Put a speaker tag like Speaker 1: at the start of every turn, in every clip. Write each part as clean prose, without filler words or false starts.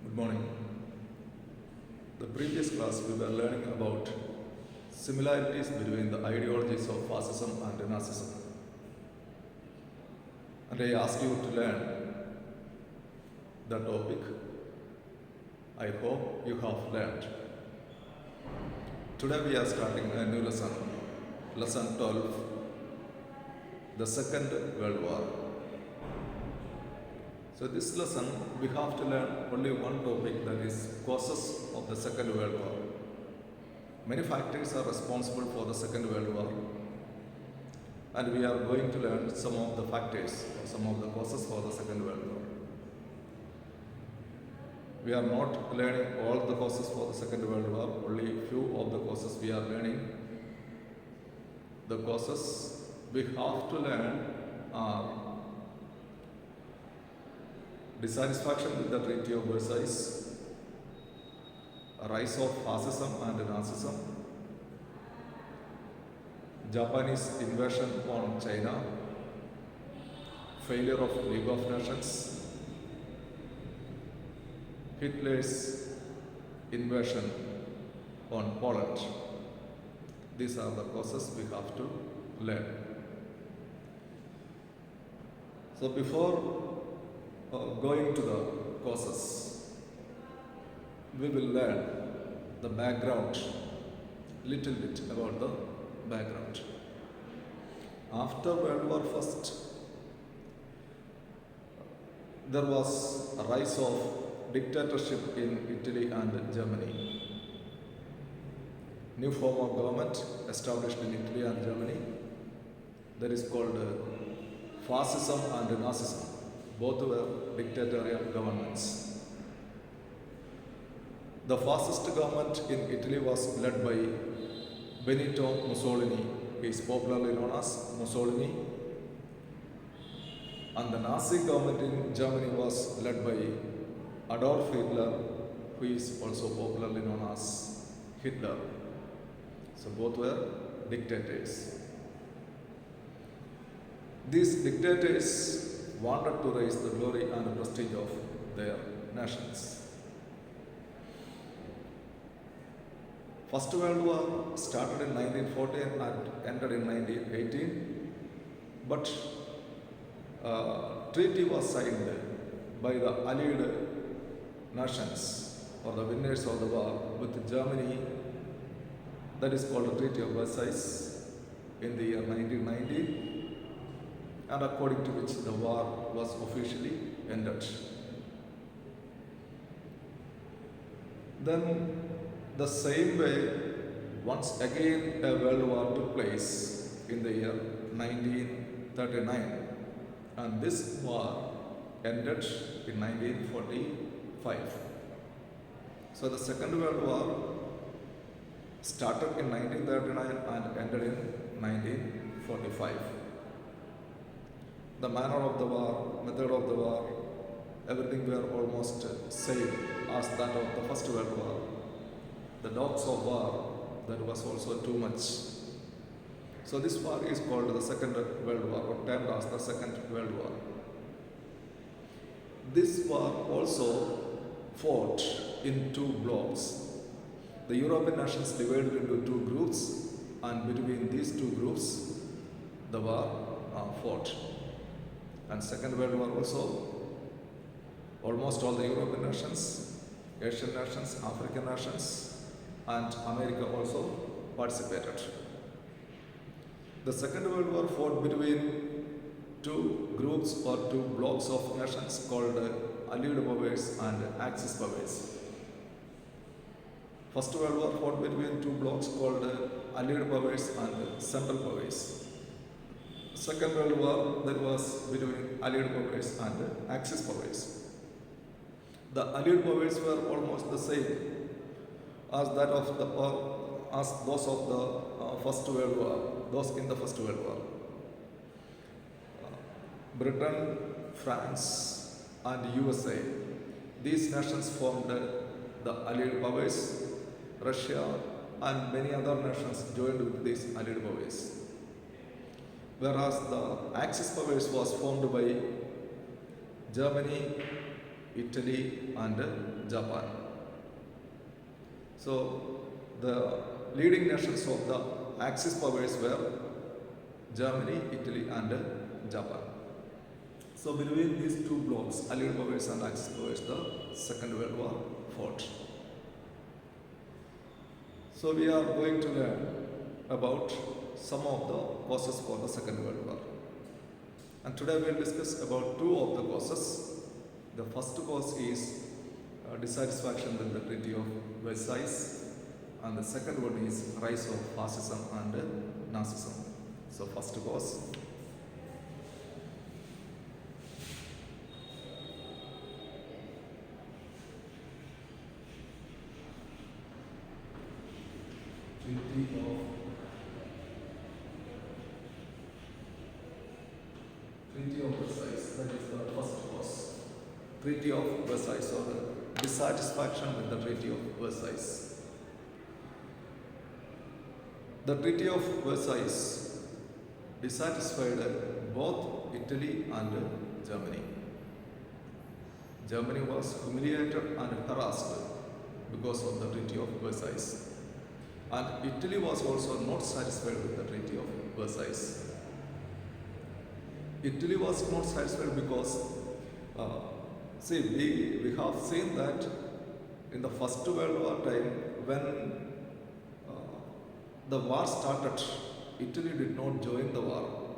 Speaker 1: Good morning. The previous class we were learning about similarities between the ideologies of fascism and Nazism. And I asked you to learn the topic. I hope you have learned. Today we are starting a new lesson, lesson 12, the Second World War. So this lesson we have to learn only one topic, that is causes of the Second World War. Many factors are responsible for the Second World War, and we are going to learn some of the factors or some of the causes for the Second World War. We are not learning all the causes for the Second World War, only few of the causes we are learning. The causes we have to learn are dissatisfaction with the Treaty of Versailles, a rise of fascism and Nazism, Japanese invasion on China, failure of League of Nations, Hitler's invasion on Poland. These are the causes we have to learn. So before going to the causes, we will learn the background, little bit about the background. After World War I, there was a rise of dictatorship in Italy and Germany. New form of government established in Italy and Germany, that is called fascism and Nazism. Both were dictatorial governments. The fascist government in Italy was led by Benito Mussolini. He is popularly known as Mussolini. And the Nazi government in Germany was led by Adolf Hitler, who is also popularly known as Hitler. So both were dictators. These dictators wanted to raise the glory and prestige of their nations. First World War started in 1914 and ended in 1918, but treaty was signed by the Allied nations or the winners of the war with Germany, that is called the Treaty of Versailles, in the year 1919, and according to which the war was officially ended. Then the same way, once again a world war took place in the year 1939, and this war ended in 1945. So the Second World War started in 1939 and ended in 1945. The manner of the war, method of the war, everything were almost same as that of the First World War. The dogs of war, that was also too much. So this war is called the Second World War, or termed as the Second World War. This war also fought in two blocks. The European nations divided into two groups, and between these two groups, the war fought. And Second World War also, almost all the European nations, Asian nations, African nations, and America also participated. The Second World War fought between two groups or two blocks of nations called Allied powers and Axis powers. First World War fought between two blocks called Allied powers and Central powers. Second World War, that was between Allied powers and Axis powers. The Allied powers were almost the same as that of the as those of the First World War, those in the First World War. Britain, France, and USA. These nations formed the Allied powers. Russia and many other nations joined with these Allied powers. Whereas the Axis powers was formed by Germany, Italy and Japan. So the leading nations of the Axis powers were Germany, Italy and Japan. So between these two blocks, Allied powers and Axis powers, the Second World War fought. So we are going to learn about some of the causes for the Second World War. And today we will discuss about two of the causes. The first cause is dissatisfaction with the Treaty of Versailles, and the second one is rise of fascism and Nazism. So first cause. Treaty of Versailles, that is the first cause. Treaty of Versailles, or dissatisfaction with the Treaty of Versailles. The Treaty of Versailles dissatisfied both Italy and Germany. Germany was humiliated and harassed because of the Treaty of Versailles. And Italy was also not satisfied with the Treaty of Versailles. Italy was not satisfied because, we have seen that in the First World War time, when the war started, Italy did not join the war.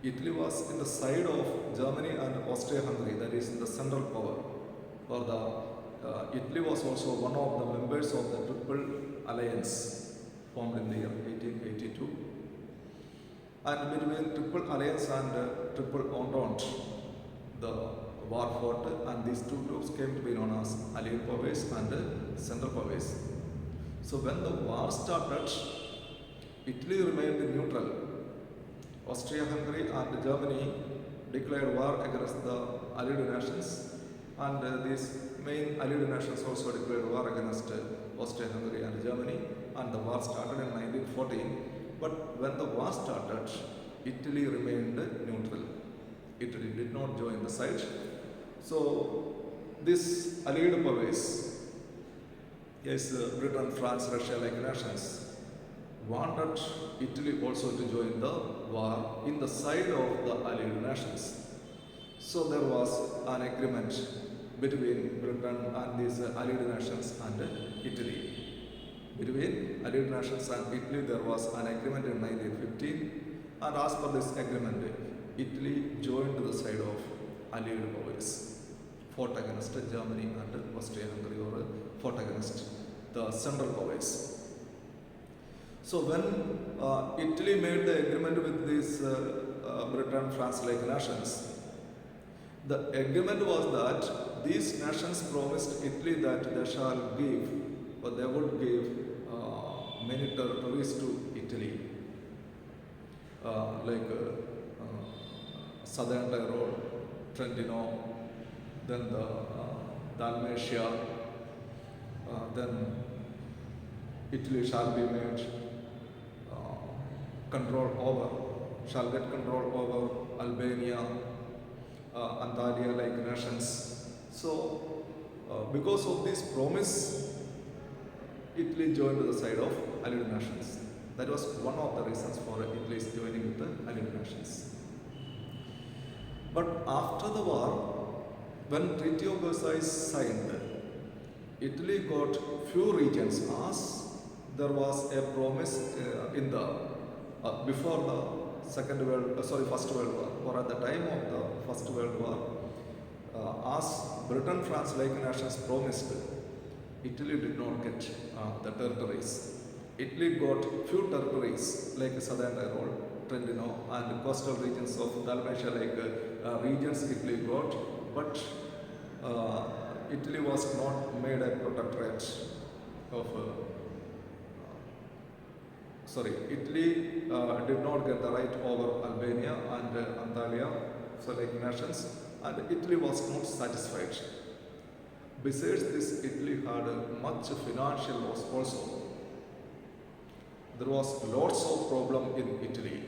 Speaker 1: Italy was in the side of Germany and Austria-Hungary, that is in the central power. Or Italy was also one of the members of the Triple Alliance formed in the year 1882. And between Triple Alliance and Triple Entente, the war fought, and these two groups came to be known as Allied powers and Central powers. So when the war started, Italy remained neutral. Austria-Hungary and Germany declared war against the Allied nations, and these main Allied nations also declared war against Austria-Hungary and Germany, and the war started in 1914. But when the war started, Italy remained neutral. Italy did not join the side. So these Allied powers, yes, Britain, France, Russia like nations, wanted Italy also to join the war in the side of the Allied nations. So there was an agreement between Britain and these Allied nations and Italy. Between Allied nations and Italy, there was an agreement in 1915, and as per this agreement, Italy joined the side of Allied powers, fought against Germany and Austria-Hungary, or fought against the Central powers. So when Italy made the agreement with these Britain, France-like nations, the agreement was that these nations promised Italy that they shall give, or they would give many territories to Italy, Southern Tyrol, Trentino, then the Dalmatia, then Italy shall be made shall get control over Albania, Antalya like nations. So because of this promise, Italy joined the side of Allied nations. That was one of the reasons for Italy's joining with the Allied nations. But after the war, when Treaty of Versailles signed, Italy got few regions, as there was a promise in the before the First World War, or at the time of the First World War, as Britain, France like nations promised, Italy did not get the territories. Italy got few territories like Southern Tyrol, Trentino, and coastal regions of Dalmatia like regions Italy got, but Italy was not made a protectorate of Italy did not get the right over Albania and Antalya, so like nations, and Italy was not satisfied. Besides this, Italy had much financial loss also. There was lots of problem in Italy.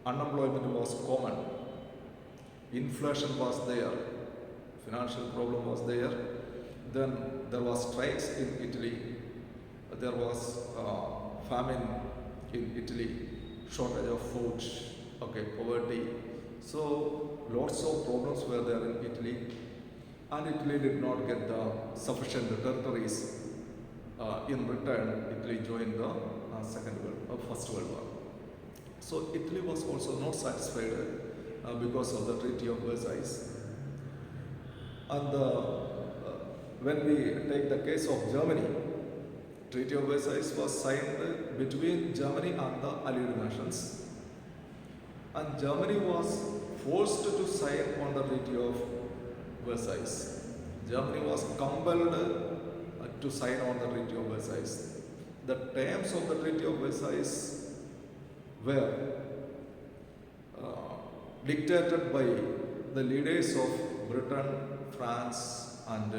Speaker 1: Unemployment was common. Inflation was there. financial problem was there. Then there was strikes in Italy. There was famine in Italy, shortage of food, okay, poverty. So lots of problems were there in Italy, and Italy did not get the sufficient territories. In return, Italy joined the First World War. So Italy was also not satisfied because of the Treaty of Versailles. And when we take the case of Germany, Treaty of Versailles was signed between Germany and the Allied nations, and Germany was forced to sign on the Treaty of Versailles. Germany was compelled to sign on the Treaty of Versailles. The terms of the Treaty of Versailles were dictated by the leaders of Britain, France, and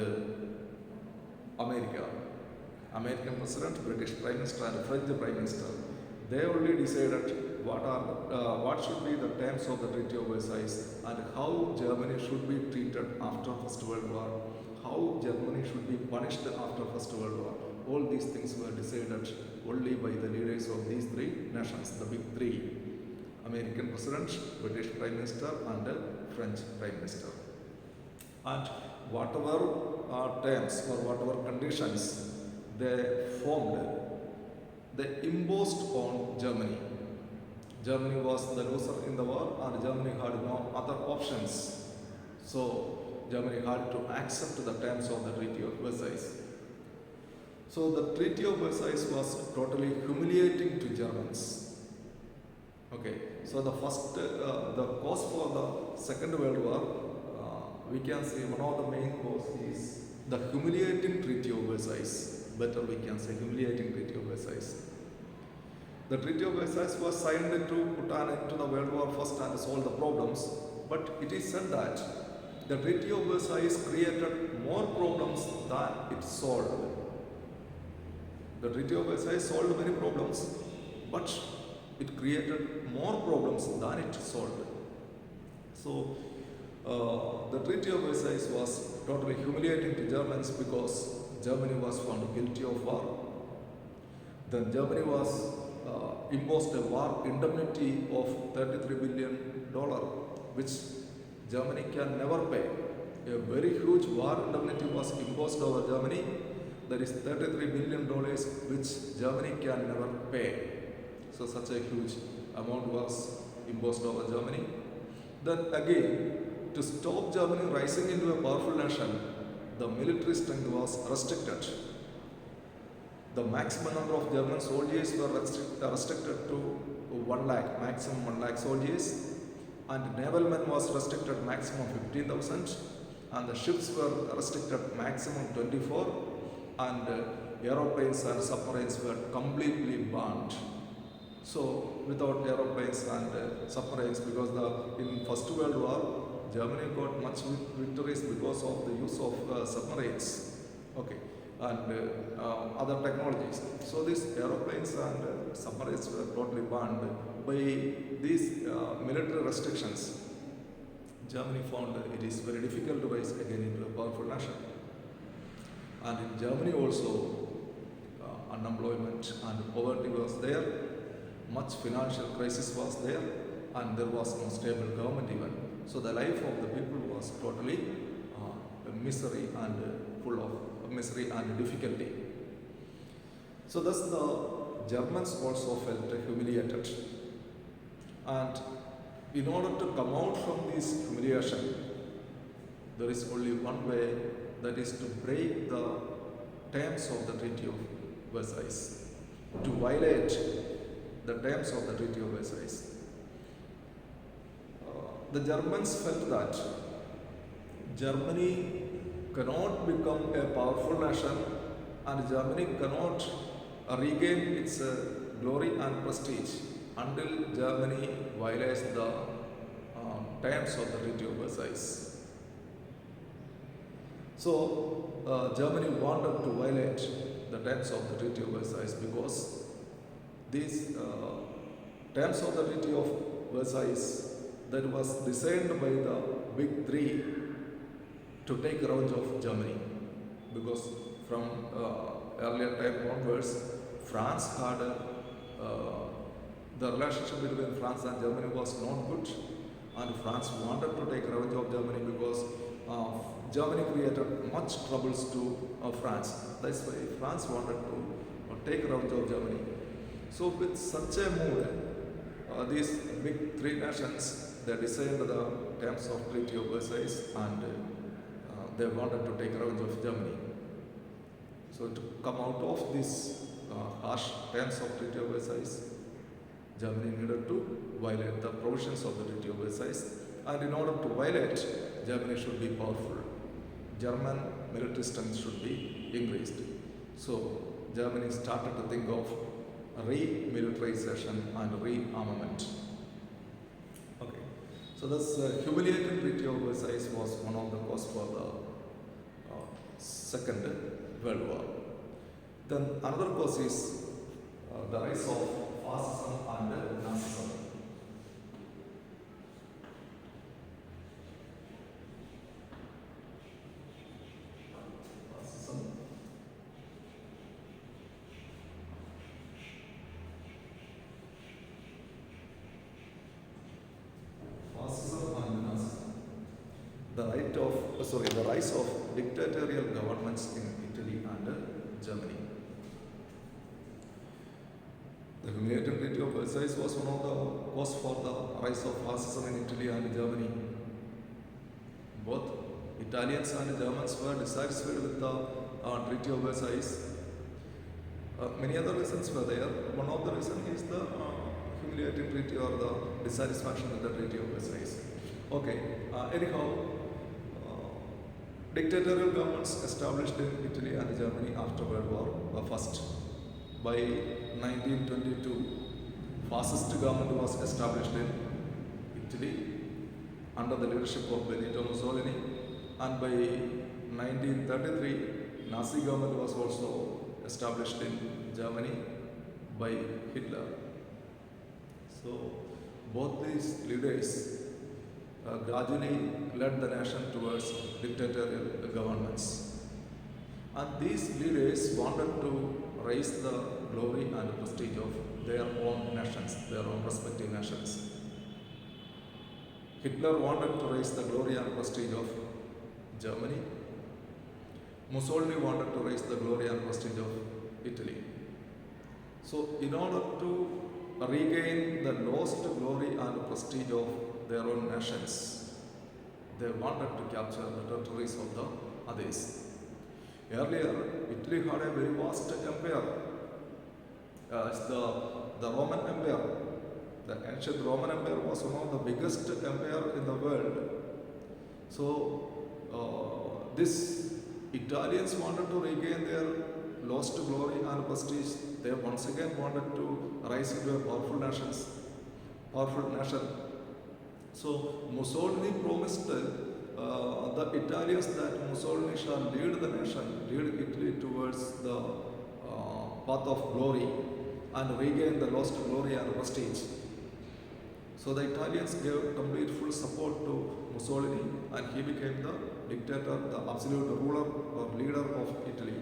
Speaker 1: America. American President, British Prime Minister, and French Prime Minister. They only decided what should be the terms of the Treaty of Versailles and how Germany should be treated after First World War, how Germany should be punished after First World War. All these things were decided only by the leaders of these three nations, the big three: American President, British Prime Minister, and French Prime Minister. And whatever terms or whatever conditions they formed, they imposed on Germany. Germany was the loser in the war, and Germany had no other options. So Germany had to accept the terms of the Treaty of Versailles. So the Treaty of Versailles was totally humiliating to Germans. Okay, so the cause for the Second World War, we can say one of the main cause is the humiliating Treaty of Versailles. Better we can say humiliating Treaty of Versailles. The Treaty of Versailles was signed to put an end to the World War first and solve the problems, but it is said that the Treaty of Versailles created more problems than it solved. The Treaty of Versailles solved many problems, but it created more problems than it solved. So the Treaty of Versailles was totally humiliating to Germans because Germany was found guilty of war. Then Germany was imposed a war indemnity of $33 billion, which Germany can never pay. A very huge war indemnity was imposed over Germany. That is $33 billion, which Germany can never pay. So such a huge amount was imposed over Germany. Then again, to stop Germany rising into a powerful nation, the military strength was restricted. The maximum number of German soldiers were restricted to 1 lakh, maximum 1 lakh soldiers, and naval men was restricted maximum 15,000, and the ships were restricted maximum 24, and aeroplanes and submarines were completely banned. So without aeroplanes and submarines, because in First World War, Germany got much victories because of the use of submarines, okay, and other technologies. So these aeroplanes and submarines were totally banned. By these military restrictions, Germany found it is very difficult to rise again into a powerful nation. And in Germany also, unemployment and poverty was there, much financial crisis was there, and there was no stable government even. So the life of the people was totally misery and full of misery and difficulty. So thus the Germans also felt humiliated. And in order to come out from this humiliation, there is only one way, that is to break the terms of the Treaty of Versailles, to violate the terms of the Treaty of Versailles. The Germans felt that Germany cannot become a powerful nation, and Germany cannot regain its glory and prestige until Germany violates the terms of the Treaty of Versailles. So Germany wanted to violate the terms of the Treaty of Versailles because these terms of the Treaty of Versailles that was designed by the big three to take revenge of Germany, because from earlier time onwards, France had the relationship between France and Germany was not good, and France wanted to take revenge of Germany because Germany created much troubles to France. That's why France wanted to take revenge of Germany. So with such a mood, these big three nations, they designed the terms of Treaty of Versailles, and they wanted to take revenge of Germany. So to come out of this harsh terms of Treaty of Versailles, Germany needed to violate the provisions of the Treaty of Versailles, and in order to violate, Germany should be powerful. German military strength should be increased. So Germany started to think of re-militarization and re-armament. Okay, so this humiliating Treaty of Versailles was one of the causes for the Second World War. Then another cause is the rise of fascism and Nazism. The rise of dictatorial governments in Italy and Germany. The humiliating Treaty of Versailles was one of the cause for the rise of fascism in Italy and Germany. Both Italians and Germans were dissatisfied with the Treaty of Versailles. Many other reasons were there. One of the reasons is the humiliating treaty or the dissatisfaction with the Treaty of Versailles. Okay, anyhow, dictatorial governments established in Italy and Germany after World War I. By 1922, fascist government was established in Italy under the leadership of Benito Mussolini, and by 1933, Nazi government was also established in Germany by Hitler. So both these leaders gradually led the nation towards dictatorial governments. And these leaders wanted to raise the glory and prestige of their own nations, their own respective nations. Hitler wanted to raise the glory and prestige of Germany. Mussolini wanted to raise the glory and prestige of Italy. So in order to regain the lost glory and prestige of their own nations, they wanted to capture the territories of the others. Earlier, Italy had a very vast empire. It's the Roman Empire. The ancient Roman Empire was one of the biggest empire in the world. So these Italians wanted to regain their lost glory and prestige. They once again wanted to rise into a powerful nation. So Mussolini promised the Italians that Mussolini shall lead the nation, lead Italy towards the path of glory and regain the lost glory and prestige. So the Italians gave complete full support to Mussolini, and he became the dictator, the absolute ruler or leader of Italy.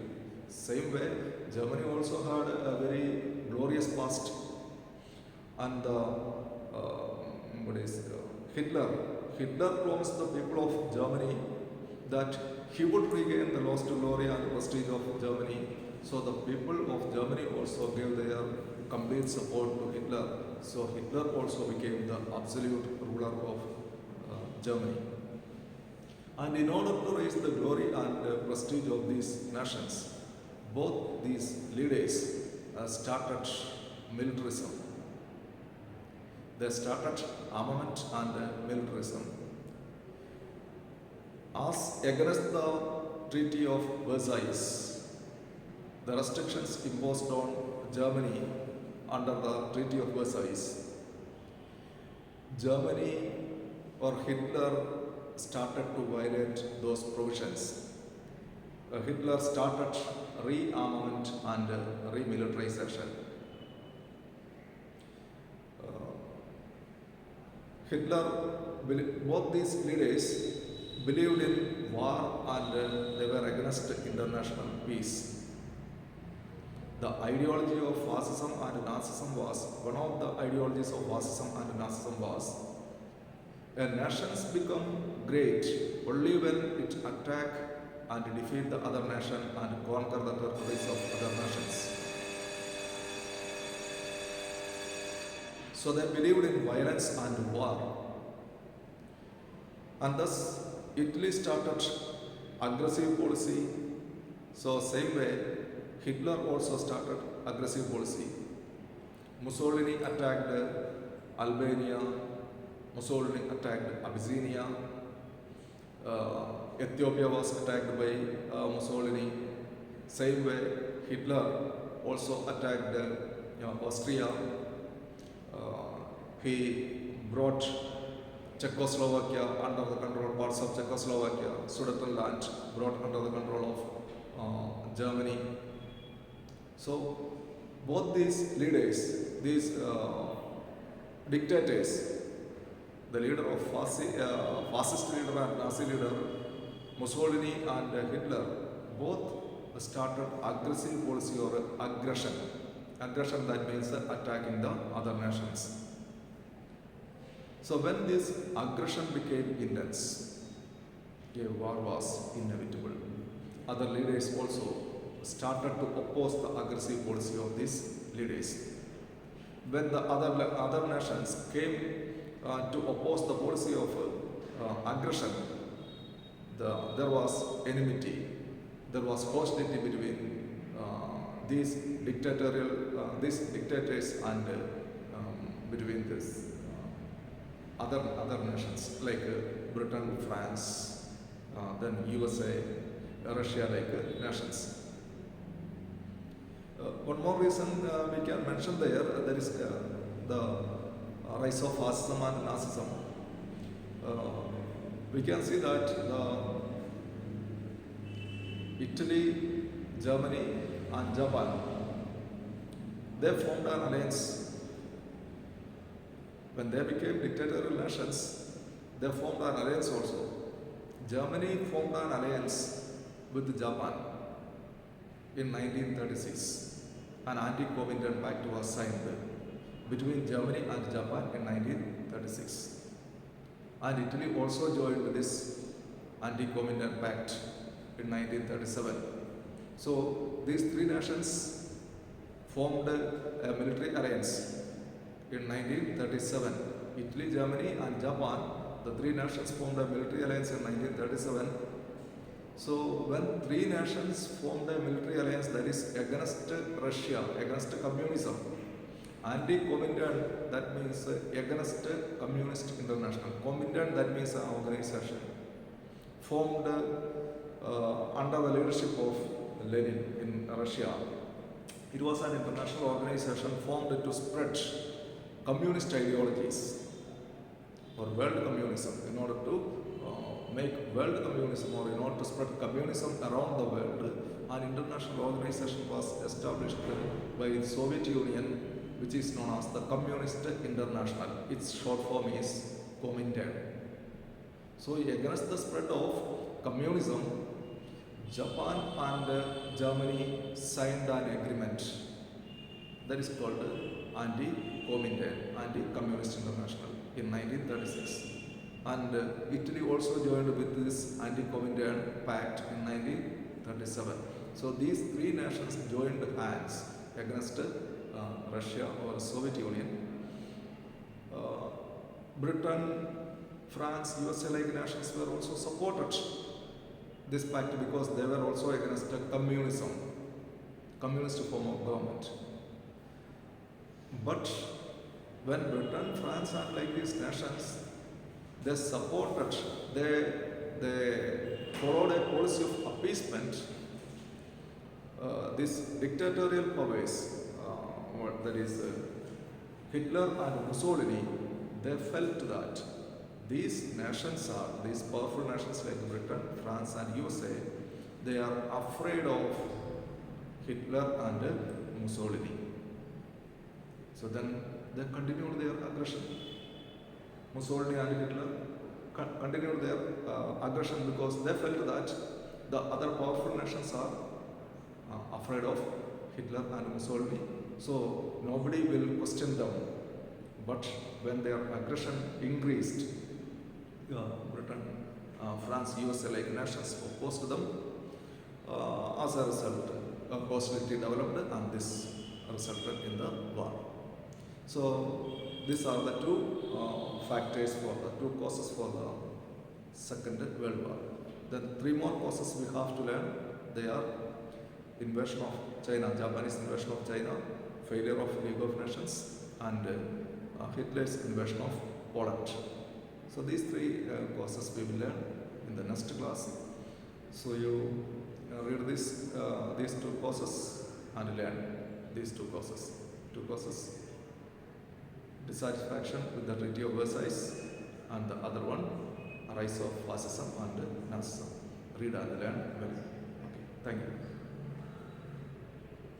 Speaker 1: Same way, Germany also had a very glorious past, and Hitler promised the people of Germany that he would regain the lost glory and prestige of Germany. So the people of Germany also gave their complete support to Hitler. So Hitler also became the absolute ruler of Germany. And in order to raise the glory and prestige of these nations, both these leaders started militarism. They started armament and militarism. As against the Treaty of Versailles, the restrictions imposed on Germany under the Treaty of Versailles, Germany or Hitler started to violate those provisions. Hitler started rearmament and remilitarization. Hitler, both these leaders believed in war and they were against international peace. The ideology of fascism and Nazism was one of the ideologies of fascism and Nazism was a nations become great only when it attack and defeat the other nation and conquer the territories of other nations. So they believed in violence and war. And thus Italy started aggressive policy. So same way Hitler also started aggressive policy. Mussolini attacked Albania, Mussolini attacked Abyssinia, Ethiopia was attacked by Mussolini. Same way Hitler also attacked Austria. He brought Czechoslovakia under the control, parts of Czechoslovakia, Sudetenland brought under the control of Germany. So both these leaders, these dictators, the leader of fascist leader and Nazi leader, Mussolini and Hitler, both started aggressive policy or aggression. Aggression, that means attacking the other nations. So when this aggression became intense, a war was inevitable. Other leaders also started to oppose the aggressive policy of these leaders. When the other nations came to oppose the policy of aggression, there was enmity, there was hostility between these dictators and between this other nations like Britain, France, then USA, Russia, like nations. One more reason we can mention there is the rise of fascism and Nazism. We can see that Italy, Germany and Japan, they formed an alliance. When they became dictatorial nations, they formed an alliance also. Germany formed an alliance with Japan in 1936. An anti-Comintern pact was signed between Germany and Japan in 1936. And Italy also joined this anti-Comintern pact in 1937. So these three nations formed a military alliance in 1937. Italy, Germany and Japan, the three nations formed a military alliance in 1937. So when three nations formed a military alliance that is against Russia, against communism, anti-Comintern, that means against Communist International. Comintern, that means an organization formed under the leadership of Lenin in Russia. It was an international organization formed to spread communist ideologies or world communism in order to make world communism or in order to spread communism around the world. An international organization was established by the Soviet Union, which is known as the Communist International. Its short form is Comintern. So against the spread of communism, Japan and Germany signed an agreement that is called anti-Comintern, Anti-Communist International in 1936. And Italy also joined with this anti-Comintern pact in 1937. So these three nations joined hands against Russia or Soviet Union. Britain, France, USA like nations were also supported this pact because they were also against communism, communist form of government. But when Britain, France and like these nations, they supported, they followed a policy of appeasement, these dictatorial powers, that is Hitler and Mussolini, they felt that these nations are, these powerful nations like Britain, France and USA, they are afraid of Hitler and Mussolini. So then they continued their aggression. Mussolini and Hitler continued their aggression because they felt that the other powerful nations are afraid of Hitler and Mussolini, so nobody will question them. But when their aggression increased, Britain, France, USA like nations opposed them. As a result, hostility developed and this resulted in the war. So these are the two factors for the two causes for the Second World War. Then three more causes we have to learn. They are invasion of China, Japanese invasion of China, failure of League of Nations, and Hitler's invasion of Poland. So these three causes we will learn in the next class. So you read these two causes and learn these two causes. Two causes: dissatisfaction with the Treaty of Versailles, and the other one, rise of fascism and Nazism. Read and learn well. Okay, thank you.